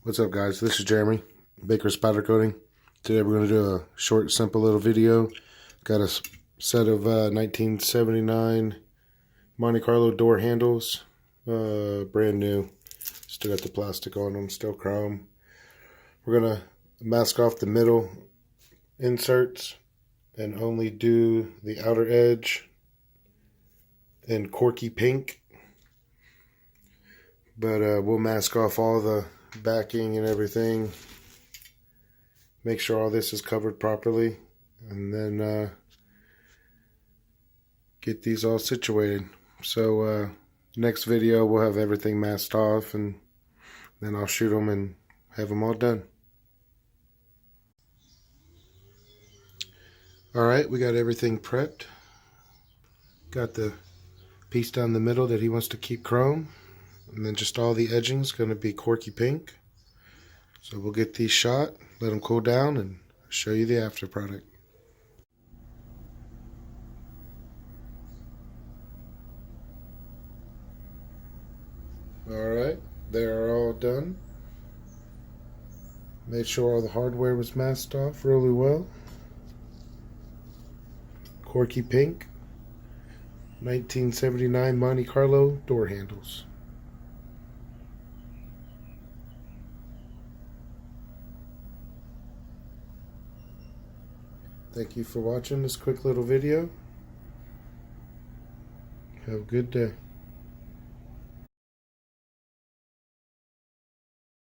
What's up, guys? This is Jeremy, Baker's Powder Coating. Today we're going to do a short, simple little video. Got a set of 1979 Monte Carlo door handles, brand new. Still got the plastic on them, still chrome. We're going to mask off the middle inserts and only do the outer edge in Corky pink. But we'll mask off all the backing and everything, make sure all this is covered properly, and then get these all situated. So next video we'll have everything masked off, and then I'll shoot them and have them all done. Alright, we got everything prepped. Got the piece down the middle that he wants to keep chrome. And then just all the edging is going to be Corky pink. So we'll get these shot, let them cool down, and show you the after product. Alright, they're all done. Made sure all the hardware was masked off really well. Corky pink, 1979 Monte Carlo door handles. Thank you for watching this quick little video. Have a good day.